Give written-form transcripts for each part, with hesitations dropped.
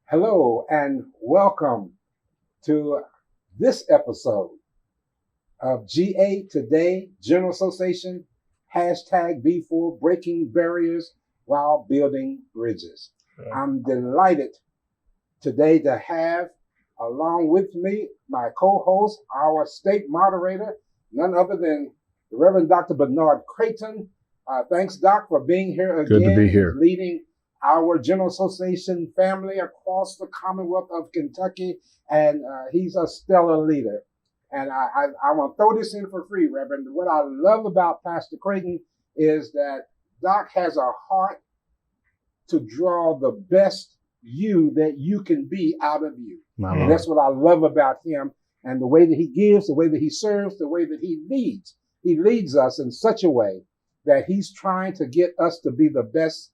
Hello and welcome to this episode of GA Today, General Association, #B4, Breaking Barriers While Building Bridges. Right. I'm delighted today to have along with me my co-host, our state moderator, none other than the Reverend Dr. Bernard Crayton. Thanks, Doc, for being here again. Good to be here. Leading our General Association family across the Commonwealth of Kentucky, and he's a stellar leader. And I want to throw this in for free, Reverend. What I love about Pastor Crayton is that Doc has a heart to draw the best you that you can be out of you. And that's what I love about him, and the way that he gives, the way that he serves, the way that he leads. He leads us in such a way that he's trying to get us to be the best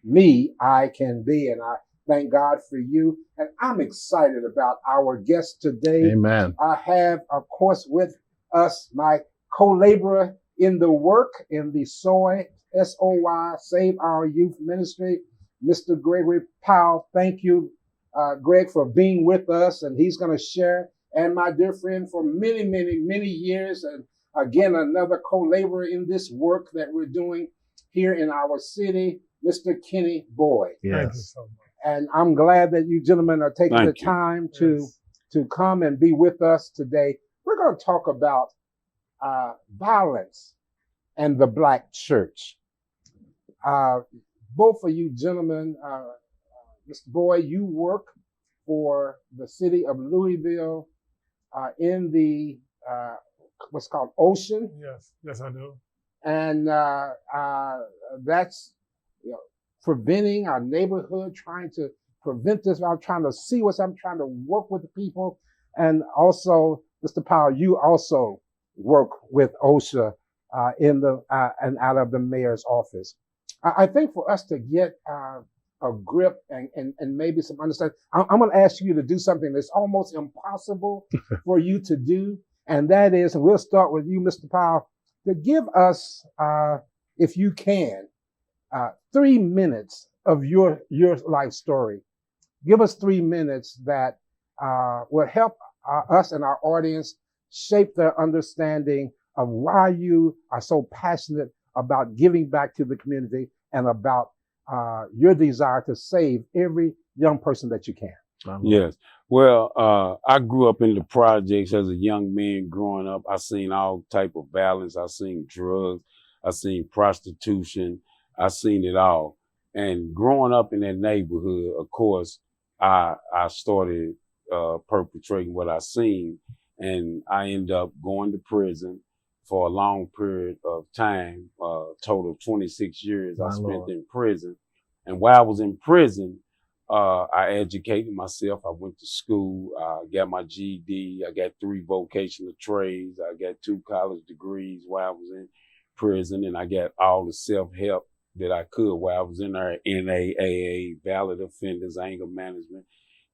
me I can be. And I thank God for you. And I'm excited about our guest today. Amen. I have, of course, with us my co-laborer in the work in the SOY, S-O-Y, Save Our Youth Ministry, Mr. Gregory Powell. Thank you, Greg, for being with us. And he's going to share. And my dear friend for many, many, many years. And again, another co-laborer in this work that we're doing here in our city, Mr. Kenny Boyd. Yes. Thank you so much. And I'm glad that you gentlemen are taking the time to come and be with us today. We're going to talk about violence and the Black church. Both of you gentlemen, Mr. Boyd, you work for the city of Louisville in the what's called Ocean. Yes, I do. And that's preventing our neighborhood, trying to prevent this. I'm trying to see I'm trying to work with the people. And also, Mr. Powell, you also work with OSHA in the and out of the mayor's office. I think for us to get a grip and maybe some understanding, I'm going to ask you to do something that's almost impossible for you to do. And that is, and we'll start with you, Mr. Powell, to give us, if you can, 3 minutes of your life story. Give us 3 minutes that will help us and our audience shape their understanding of why you are so passionate about giving back to the community and about your desire to save every young person that you can. Yes. Well, I grew up in the projects as a young man growing up. I seen all type of violence. I seen drugs. I seen prostitution. I seen it all. And growing up in that neighborhood, of course, I started perpetrating what I seen. And I ended up going to prison for a long period of time, total of 26 years I spent in prison. And while I was in prison, I educated myself. I went to school. I got my GED. I got 3 vocational trades. I got 2 college degrees while I was in prison. And I got all the self-help that I could while I was in there, NAAA, valid offenders, anger management,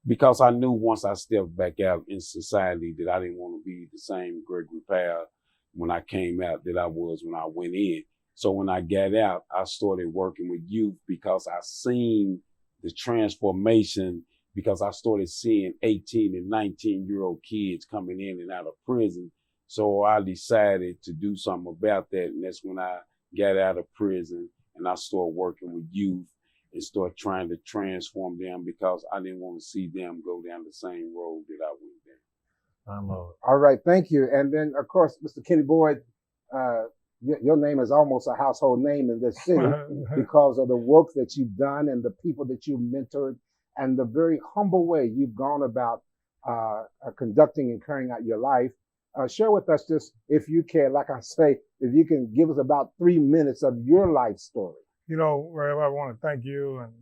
because I knew once I stepped back out in society that I didn't want to be the same Gregory Powell when I came out that I was when I went in. So when I got out, I started working with youth because I seen the transformation, because I started seeing 18 and 19-year-old kids coming in and out of prison. So I decided to do something about that. And that's when I got out of prison and I started working with youth and start trying to transform them, because I didn't want to see them go down the same road that I went down. All right, thank you. And then, of course, Mr. Kenny Boyd, your name is almost a household name in this city because of the work that you've done and the people that you've mentored and the very humble way you've gone about conducting and carrying out your life. Share with us just, if you can, like I say, if you can give us about 3 minutes of your life story. You know, Rev, I want to thank you and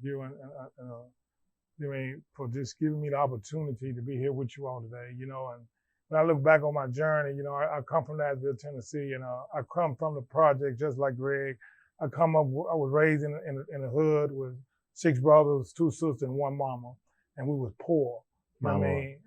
for just giving me the opportunity to be here with you all today. You know, and when I look back on my journey, you know, I come from Nashville, Tennessee, and I come from the project just like Greg. I was raised in the hood with 6 brothers, 2 sisters, and 1 mama, and we was poor. You know what I mean?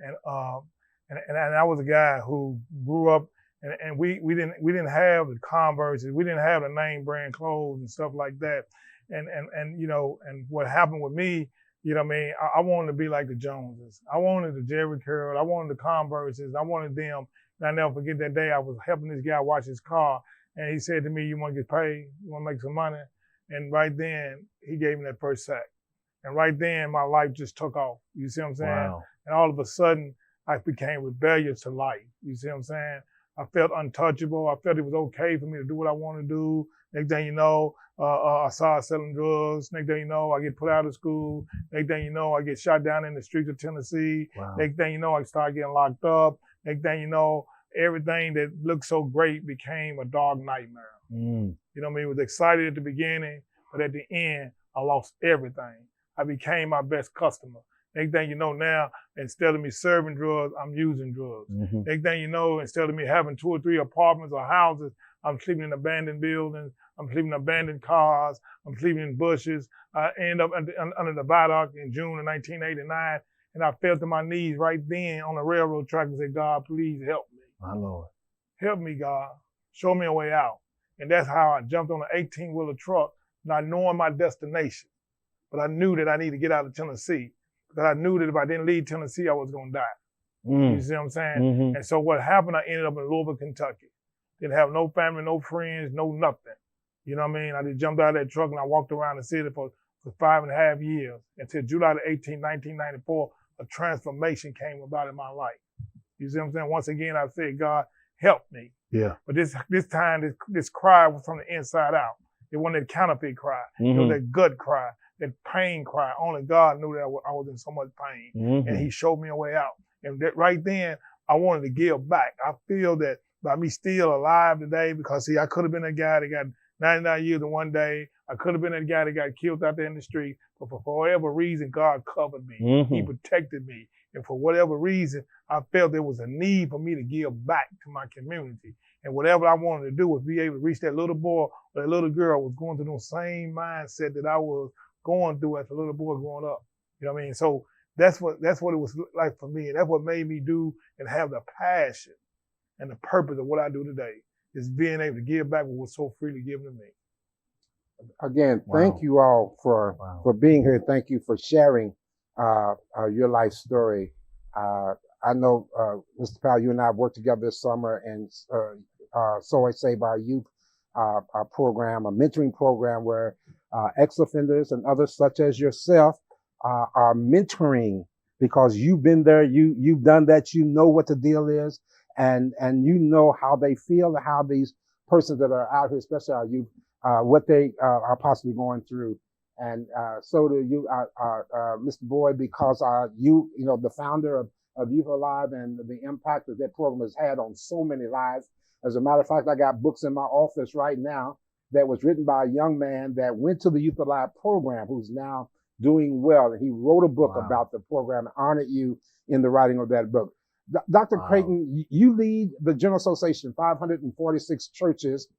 And I was a guy who grew up, and we didn't have the Converses, we didn't have the name brand clothes and stuff like that, and you know, and what happened with me, you know what I mean? I wanted to be like the Joneses. I wanted the Jerry Curl. I wanted the Converses. I wanted them. And I never forget that day I was helping this guy wash his car, and he said to me, "You want to get paid? You want to make some money?" And right then he gave me that first sack, and right then my life just took off. You see what I'm saying? Wow. And all of a sudden, I became rebellious to life. You see what I'm saying? I felt untouchable. I felt it was okay for me to do what I want to do. Next thing you know, I started selling drugs. Next thing you know, I get put out of school. Next thing you know, I get shot down in the streets of Tennessee. Wow. Next thing you know, I start getting locked up. Next thing you know, everything that looked so great became a dark nightmare. You know what I mean? It was excited at the beginning, but at the end, I lost everything. I became my best customer. Next thing you know now, instead of me serving drugs, I'm using drugs. Next thing you know, instead of me having 2 or 3 apartments or houses, I'm sleeping in abandoned buildings, I'm sleeping in abandoned cars, I'm sleeping in bushes. I end up under the viaduct in June of 1989, and I fell to my knees right then on the railroad track and said, "God, please help me." My Lord. Help me, God. Show me a way out. And that's how I jumped on an 18-wheeler truck, not knowing my destination. But I knew that I needed to get out of Tennessee. That I knew that if I didn't leave Tennessee, I was going to die. You see what I'm saying? And so what happened, I ended up in Louisville, Kentucky. Didn't have no family, no friends, no nothing. You know what I mean? I just jumped out of that truck and I walked around the city for 5.5 years until July the 18th, 1994, a transformation came about in my life. You see what I'm saying? Once again, I said, "God, help me." Yeah. But this time, this cry was from the inside out. It wasn't that counterfeit cry. It was that gut cry. That pain cry. Only God knew that I was in so much pain. And he showed me a way out. And that right then, I wanted to give back. I feel that by me still alive today, because see, I could have been a guy that got 99 years in one day. I could have been a guy that got killed out there in the street. But for whatever reason, God covered me. He protected me. And for whatever reason, I felt there was a need for me to give back to my community. And whatever I wanted to do was be able to reach that little boy or that little girl was going through the same mindset that I was going through as a little boy growing up. You know what I mean? So that's what it was like for me. And that's what made me do and have the passion and the purpose of what I do today, is being able to give back what was so freely given to me. Again, thank you all for being here. Thank you for sharing your life story. I know, Mr. Powell, you and I have worked together this summer, and So I Save Our Youth program, a mentoring program where ex-offenders and others such as yourself are mentoring, because you've been there, you've done that, you know what the deal is, and you know how they feel, how these persons that are out here, especially our youth, what they are possibly going through. And so do you, Mr. Boyd, because you know, the founder of Youth Alive and the impact that program has had on so many lives. As a matter of fact, I got books in my office right now that was written by a young man that went to the Youth Alive program, who's now doing well. And he wrote a book about the program and honored you in the writing of that book. Dr. Crayton, you lead the General Association, 546 churches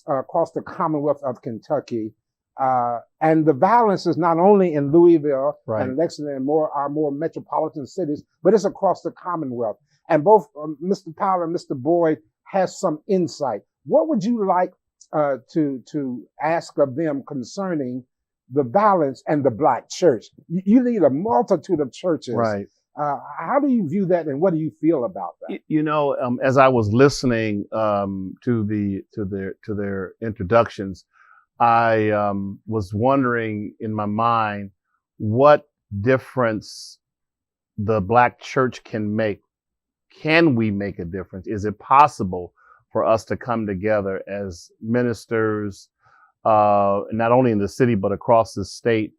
across the Commonwealth of Kentucky. And the violence is not only in Louisville and Lexington and our more metropolitan cities, but it's across the Commonwealth. And both Mr. Powell and Mr. Boyd has some insight. What would you like to ask of them concerning the violence and the Black church? You lead a multitude of churches. Right. How do you view that, and what do you feel about that? You know, as I was listening to their introductions, I was wondering in my mind what difference the Black church can make. Can we make a difference? Is it possible for us to come together as ministers, not only in the city, but across the state,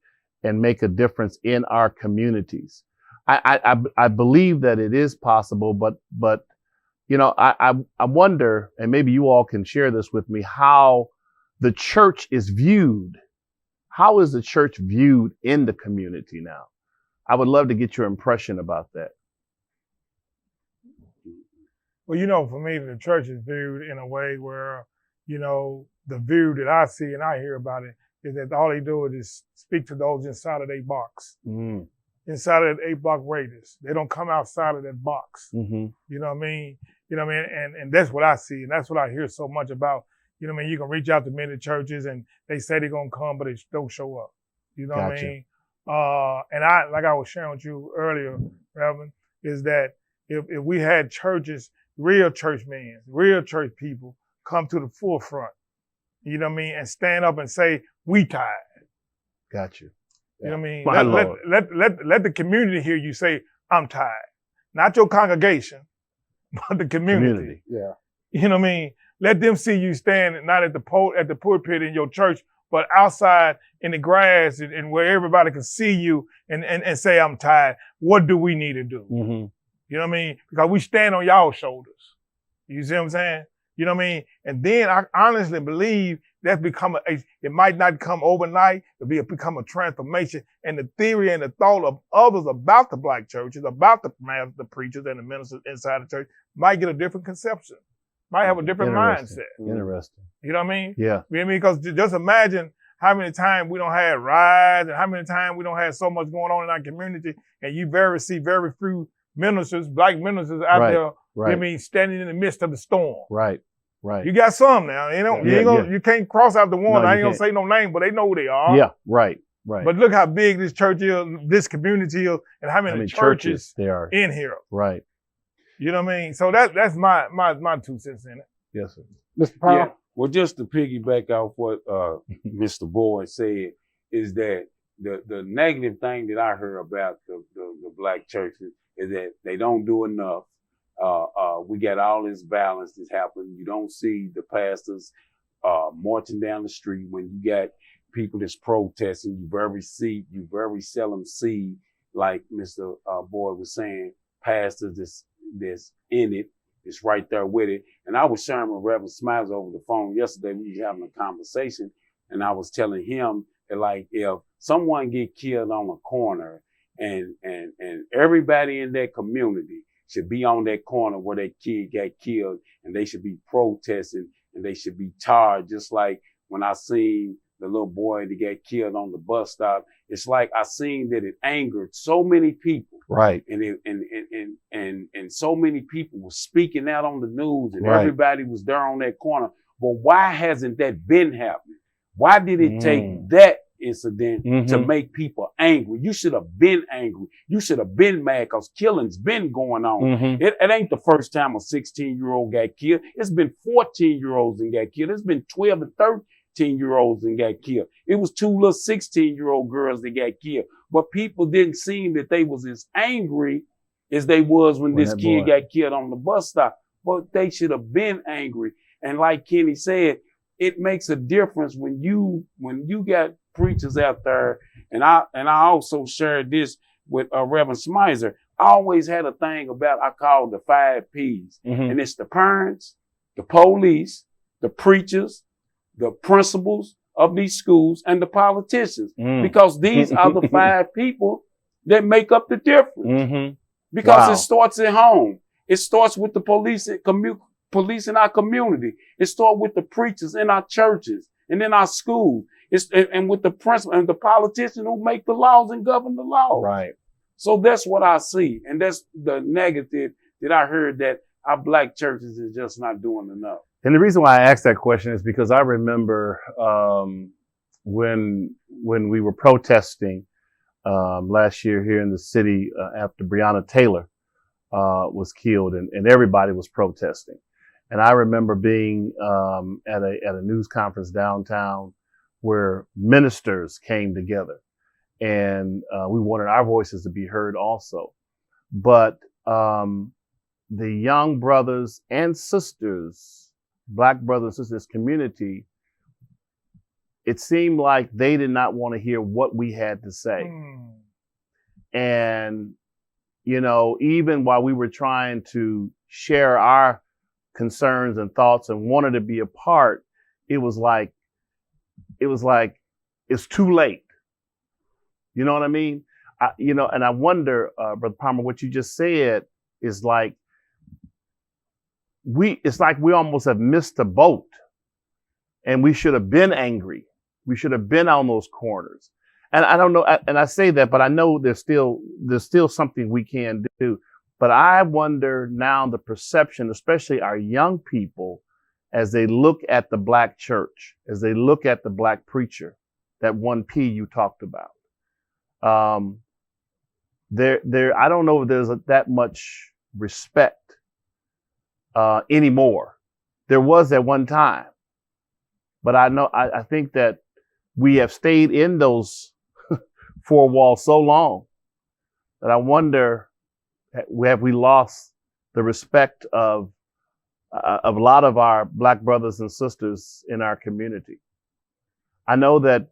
and make a difference in our communities. I believe that it is possible, but you know, I wonder, and maybe you all can share this with me, how the church is viewed. How is the church viewed in the community now? I would love to get your impression about that. Well, you know, for me, the church is viewed in a way where, you know, the view that I see and I hear about it is that all they do is speak to those inside of their box, inside of that 8-block radius. They don't come outside of that box. You know what I mean? You know what I mean? And that's what I see, and that's what I hear so much about. You know what I mean? You can reach out to many churches, and they say they're gonna come, but they don't show up. You know what I mean? And I, like I was sharing with you earlier, Reverend, is that if we had churches, real church men, real church people come to the forefront, you know what I mean, and stand up and say, we tired. Got you. You know what I mean? Let the community hear you say, I'm tired. Not your congregation, but the community. Yeah. You know what I mean? Let them see you stand not at the pulpit in your church, but outside in the grass and where everybody can see you and say, I'm tired. What do we need to do? You know what I mean? Because we stand on y'all shoulders. You see what I'm saying? You know what I mean? And then I honestly believe that's become it might not come overnight, it'll become a transformation. And the theory and the thought of others about the black churches, about the preachers and the ministers inside the church might get a different conception, might have a different mindset. Interesting. You know what I mean? Yeah. You know what I mean? Because just imagine how many times we don't have riots and how many times we don't have so much going on in our community, and you see very few ministers, black ministers out there, you know what I mean, standing in the midst of the storm. Right. You got some now, you know, you can't cross out the one. No, I ain't gonna say no name, but they know who they are. Yeah, right. But look how big this church is, this community is, and how many churches there are in here. Right. You know what I mean? So that's my 2 cents in it. Yes, sir. Mr. Powell? Yeah. Well, just to piggyback off what Mr. Boyd said, is that the negative thing that I heard about the black churches is that they don't do enough. We got all this violence that's happening. You don't see the pastors marching down the street when you got people that's protesting. You very seldom see, like Mr. Boyd was saying, pastors that's in it. It's right there with it. And I was sharing with Reverend Smyzer over the phone yesterday. We were having a conversation, and I was telling him that, like, if someone get killed on a corner and everybody in that community should be on that corner where that kid got killed, and they should be protesting, and they should be tarred, just like when I seen the little boy that got killed on the bus stop. It's like I seen that it angered so many people. Right. And so many people were speaking out on the news, and everybody was there on that corner. But why hasn't that been happening? Why did it take that incident to make people angry? You should have been angry. You should have been mad, because killing's been going on. It ain't the first time a 16-year-old got killed. It's been 14-year-olds that got killed. It's been 12 and 13-year-olds that got killed. It was 2 little 16-year-old girls that got killed. But people didn't seem that they was as angry as they was when this kid got killed on the bus stop. But they should have been angry. And like Kenny said, it makes a difference when you got preachers out there. And I also shared this with Reverend Smyzer. I always had a thing about, I call the 5 P's. And it's the parents, the police, the preachers, the principals of these schools, and the politicians. Because these are the 5 people that make up the difference. Because it starts at home. It starts with the police in our community. It starts with the preachers in our churches and in our schools. And with the principal and the politicians who make the laws and govern the law. Right. So that's what I see. And that's the negative that I heard, that our black churches is just not doing enough. And the reason why I asked that question is because I remember when we were protesting last year here in the city after Breonna Taylor was killed, and everybody was protesting. And I remember being at a news conference downtown where ministers came together, and we wanted our voices to be heard also. But the young brothers and sisters Black brothers and sisters community, it seemed like they did not want to hear what we had to say. And, you know, even while we were trying to share our concerns and thoughts and wanted to be a part, it was like, it's too late. You know what I mean? You know, and I wonder, Brother Palmer, what you just said is like, it's like we almost have missed the boat, and we should have been angry. We should have been on those corners. And I don't know, and I say that, but I know there's still something we can do. But I wonder now the perception, especially our young people, as they look at the Black church, as they look at the Black preacher, that 1P you talked about. I don't know if there's that much respect anymore. There was at one time, but I think that we have stayed in those four walls so long that I wonder, have we lost the respect of a lot of our Black brothers and sisters in our community? I know that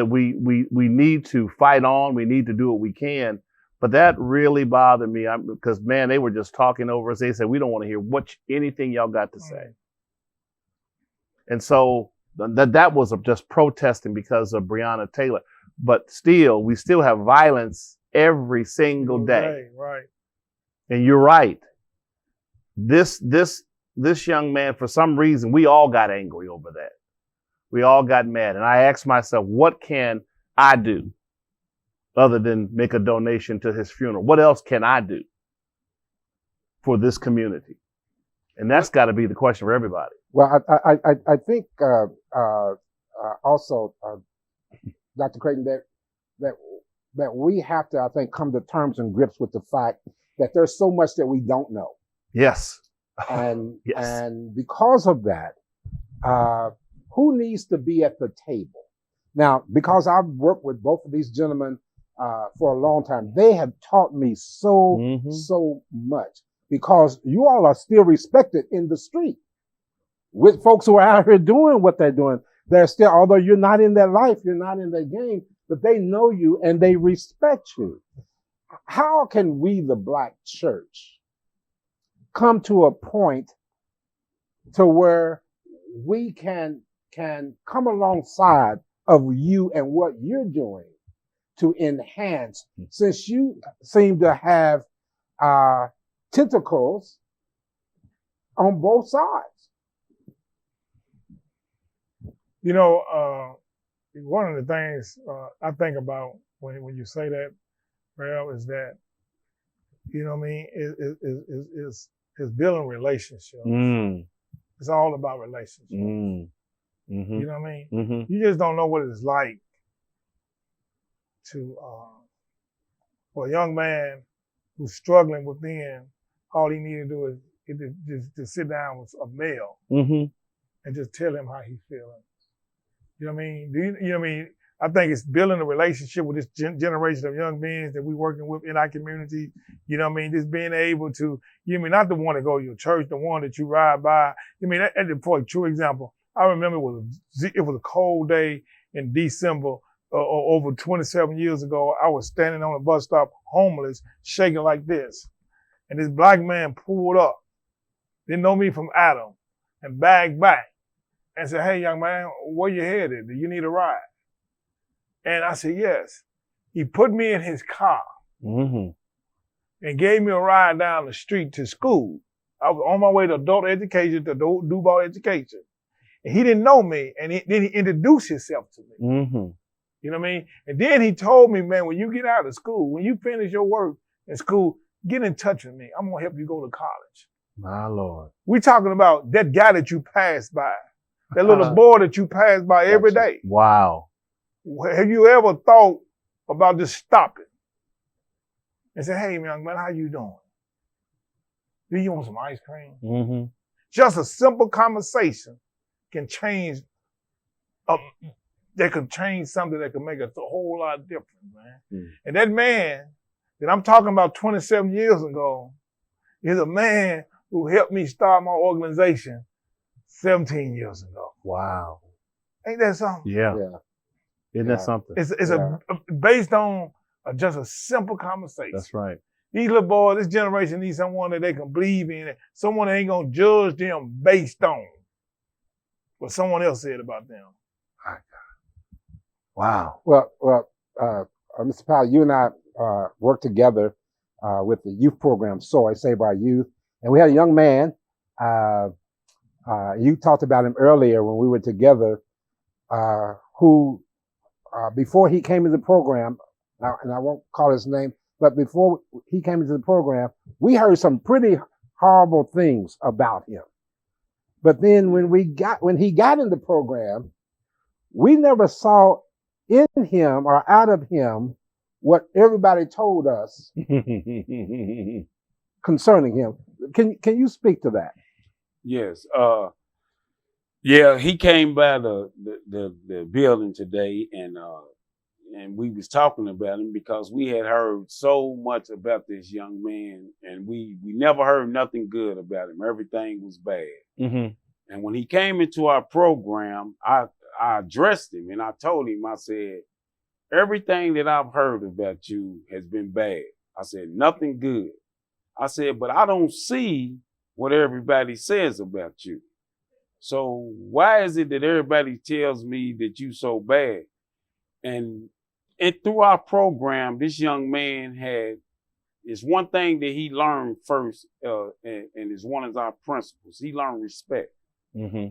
we need to fight on. We need to do what we can, but that really bothered me because, man, they were just talking over us. They said, we don't want to hear anything y'all got to say. And so that was just protesting because of Breonna Taylor. But still, we still have violence every single day. Right. And you're right. This young man, for some reason, we all got angry over that. We all got mad. And I asked myself, what can I do other than make a donation to his funeral? What else can I do for this community? And that's got to be the question for everybody. Well, I think also, Dr. Crayton, that we have to, I think, come to terms and grips with the fact that there's so much that we don't know. Yes. And yes. And because of that, who needs to be at the table? Now, because I've worked with both of these gentlemen for a long time, they have taught me so much, because you all are still respected in the street with folks who are out here doing what they're doing. They're still, although you're not in their life, you're not in their game, but they know you and they respect you. How can we, the Black church, come to a point to where we can come alongside of you and what you're doing to enhance, since you seem to have tentacles on both sides? You know, one of the things I think about when you say that, Ralph, is that, you know what I mean, is building relationships. It's all about relationships. You know what I mean? You just don't know what it's like to, for a young man who's struggling within, all he needs to do is to sit down with a male and just tell him how he's feeling. You know what I mean? You know what I mean? I think it's building a relationship with this generation of young men that we're working with in our community. You know what I mean? Just being able to, you know what I mean, not the one to go to your church, the one that you ride by. I mean, for a true example, I remember it was a cold day in December over 27 years ago. I was standing on a bus stop, homeless, shaking like this. And this Black man pulled up, didn't know me from Adam, and bagged back and said, "Hey, young man, where you headed? Do you need a ride?" And I said, yes. He put me in his car and gave me a ride down the street to school. I was on my way to adult education, to Duval education. And he didn't know me, and then he introduced himself to me. You know what I mean? And then he told me, man, when you get out of school, when you finish your work in school, get in touch with me. I'm going to help you go to college. My Lord. We're talking about that guy that you passed by, that little boy that you pass by every day. Wow. Have you ever thought about just stopping and say, "Hey, young man, how you doing? Do you want some ice cream?" Just a simple conversation can change. That could change something that could make a whole lot of difference, man. And that man that I'm talking about 27 years ago is a man who helped me start my organization 17 years ago. Wow. Ain't that something? Yeah. Yeah. Isn't that something? It's Yeah. based on just a simple conversation. That's right. These little boys, this generation needs someone that they can believe in, someone that ain't gonna judge them based on what someone else said about them. Wow. Well, Mr. Powell, you and I worked together with the youth program, Soy, Save Our Youth. And we had a young man, you talked about him earlier when we were together, who, before he came into the program, and I won't call his name, but before he came into the program, we heard some pretty horrible things about him. But then when he got in the program, we never saw in him or out of him what everybody told us concerning him. Can you speak to that? Yes. Yeah, he came by the building today, and we was talking about him because we had heard so much about this young man, and we never heard nothing good about him. Everything was bad. Mm-hmm. And when he came into our program, I addressed him and I told him, I said, everything that I've heard about you has been bad. I said, nothing good. I said, but I don't see what everybody says about you. So why is it that everybody tells me that you so bad? And through our program, this young man it's one thing that he learned first, and it's one of our principles. He learned respect. Mm-hmm.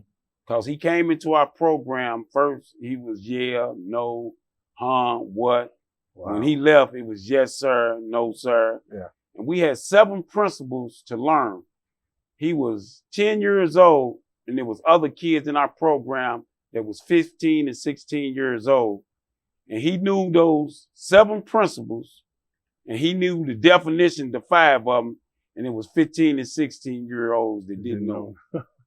Because he came into our program first, he was yeah, no, what. Wow. When he left, it was yes, sir, no, sir. Yeah. And we had 7 principles to learn. He was 10 years old, and there was other kids in our program that was 15 and 16 years old. And he knew those 7 principles, and he knew the definition to 5 of them, and it was 15 and 16-year-olds that didn't know.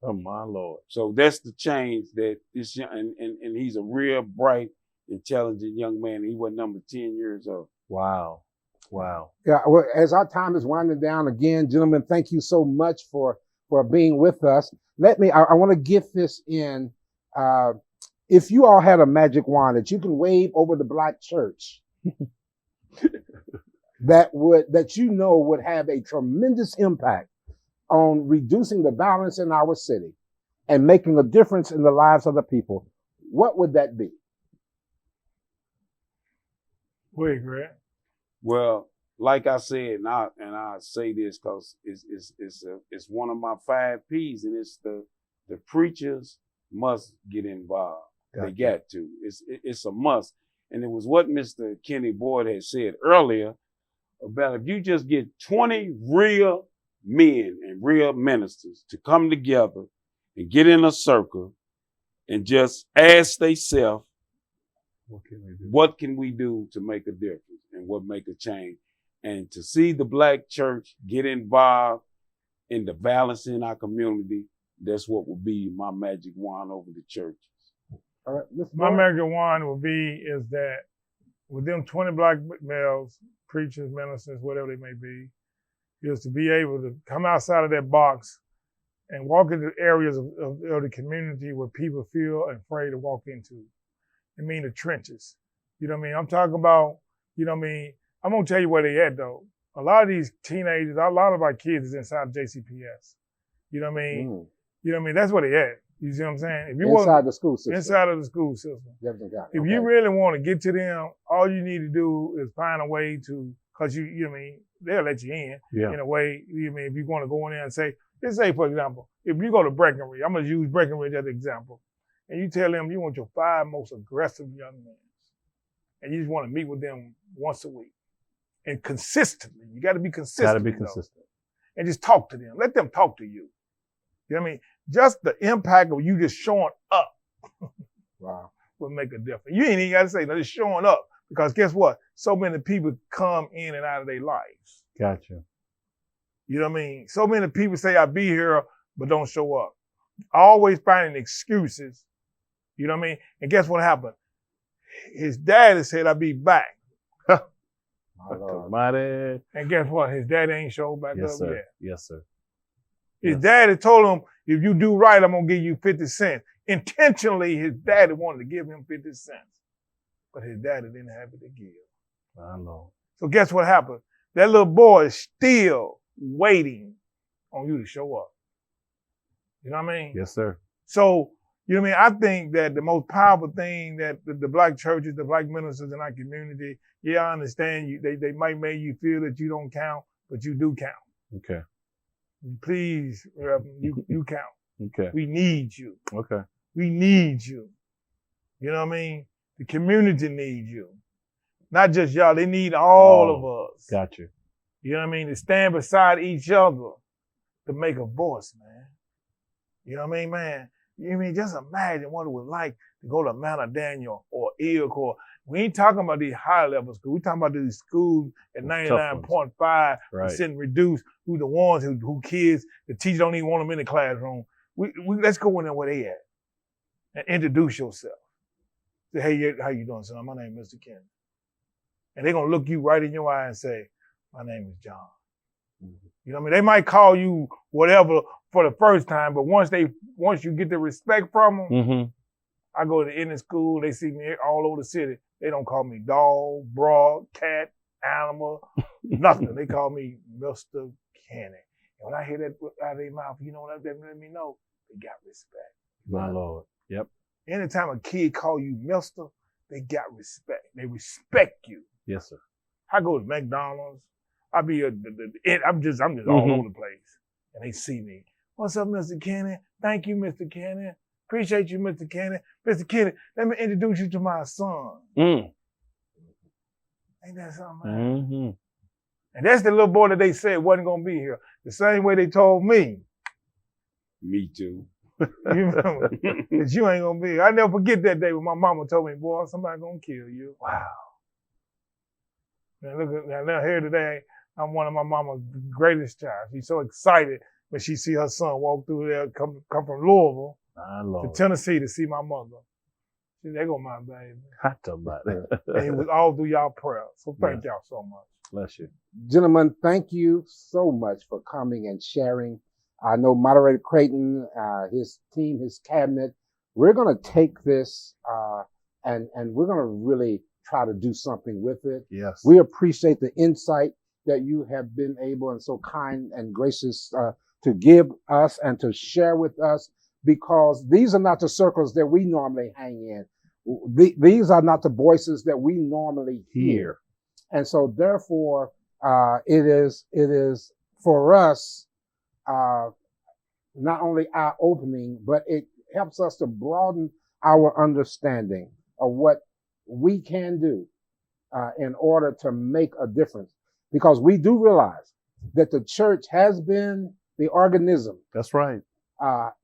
Oh, my Lord. So that's the change that this young, and he's a real bright, intelligent young man. He was number 10 years old. Wow. Wow. Yeah. Well, as our time is winding down again, gentlemen, thank you so much for being with us. I want to get this in. If you all had a magic wand that you can wave over the black church, that would have a tremendous impact on reducing the violence in our city and making a difference in the lives of the people, what would that be? Wait, Greg. Well, like I said, and I say this because it's one of my 5 P's, and it's the preachers must get involved. Gotcha. They got to. It's a must. And it was what Mr. Kenny Boyd had said earlier about if you just get 20 real men and real ministers to come together and get in a circle and just ask themselves, what can we do to make a difference and what make a change? And to see the black church get involved in the violence in our community, that's what will be my magic wand over the churches. All right, my magic wand will be is that with them 20 black males, preachers, ministers, whatever they may be, is to be able to come outside of that box and walk into areas of the community where people feel afraid to walk into. I mean, the trenches. You know what I mean? I'm talking about, you know what I mean? I'm going to tell you where they at, though. A lot of these teenagers, a lot of our kids is inside JCPS. You know what I mean? Mm. You know what I mean? That's where they at. You see what I'm saying? If you inside the school system. Inside of the school system. If you really want to get to them, all you need to do is find a way to, because you know what I mean, they'll let you in a way. You know what I mean? If you want to go in there and say, let's say, for example, if you go to Breckenridge, I'm going to use Breckenridge as an example, and you tell them you want your 5 most aggressive young men, and you just want to meet with them once a week. And consistently, you got to be consistent. Got to be consistent. And just talk to them. Let them talk to you. You know what I mean? Just the impact of you just showing up wow, will make a difference. You ain't even got to say, no, just showing up. Because guess what? So many people come in and out of their lives. Gotcha. You know what I mean? So many people say, I'll be here, but don't show up. Always finding excuses. You know what I mean? And guess what happened? His daddy said, I'll be back. My dad. And guess what? His daddy ain't showed back up sir. yet. Yes, sir. His daddy told him, if you do right, I'm going to give you 50 cents. Intentionally, his daddy wanted to give him 50 cents. But his daddy didn't have it to give. I know. So guess what happened? That little boy is still waiting on you to show up. You know what I mean? Yes, sir. So, you know what I mean? I think that the most powerful thing that the black churches, the black ministers in our community, I understand you. They might make you feel that you don't count, but you do count. Okay. Please, you count. Okay. We need you. Okay. We need you. You know what I mean? The community needs you. Not just y'all, they need all of us. Got you. You know what I mean? To stand beside each other to make a voice, man. You know what I mean, man? You know what I mean? Just imagine what it was like to go to Mount Daniel or Iroquois. We ain't talking about these high level schools. We talking about these schools at 99.5% reduced, who the ones who kids, the teacher don't even want them in the classroom. We let's go in there where they at and introduce yourself. Say, hey, how you doing, son? My name is Mr. Kennedy. And they're going to look you right in your eye and say, my name is John. Mm-hmm. You know what I mean? They might call you whatever for the first time, but once you get the respect from them, mm-hmm. I go to the Indian school, they see me all over the city. They don't call me dog, broad, cat, animal, nothing. They call me Mr. Kennedy. And when I hear that out of their mouth, you know what that let me know? They got respect. My Lord. Yep. Anytime a kid call you Mister, they got respect. They respect you. Yes, sir. I go to McDonald's. I'm just all mm-hmm. over the place. And they see me. What's up, Mr. Kennedy? Thank you, Mr. Kennedy. Appreciate you, Mr. Kennedy. Mr. Kennedy, let me introduce you to my son. Mm. Ain't that something, man? Mm-hmm. And that's the little boy that they said wasn't going to be here. The same way they told me. Me too. You remember? That you ain't going to be here. I never forget that day when my mama told me, boy, somebody going to kill you. Wow. Now here today, I'm one of my mama's greatest child. She's so excited when she see her son walk through there, come from Louisville to Tennessee to see my mother. See, there go my baby. I talk about that. And it was all through y'all prayers. So thank y'all so much. Bless you. Gentlemen, thank you so much for coming and sharing. I know Moderator Crayton, his team, his cabinet, we're going to take this and we're going to really try to do something with it. Yes. We appreciate the insight that you have been able and so kind and gracious to give us and to share with us, because these are not the circles that we normally hang in. These are not the voices that we normally hear. And so therefore, it is for us, not only eye-opening, but it helps us to broaden our understanding of what we can do in order to make a difference. Because we do realize that the church has been the organism. That's right.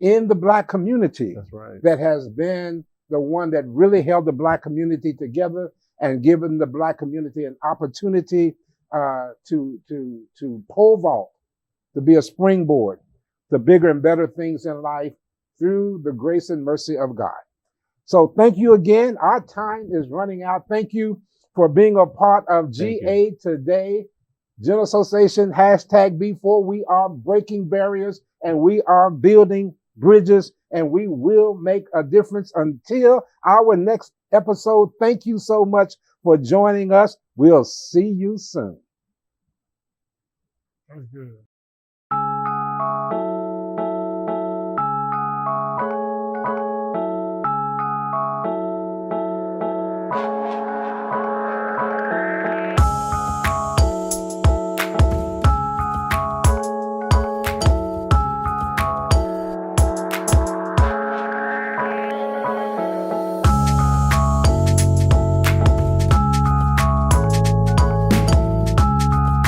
In the Black community. That's right. That has been the one that really held the Black community together and given the Black community an opportunity to pole vault, to be a springboard to bigger and better things in life through the grace and mercy of God. So thank you again. Our time is running out. Thank you for being a part of GA Today, General Association, #B4. We are breaking barriers and we are building bridges, and we will make a difference until our next episode. Thank you so much for joining us. We'll see you soon. That was good.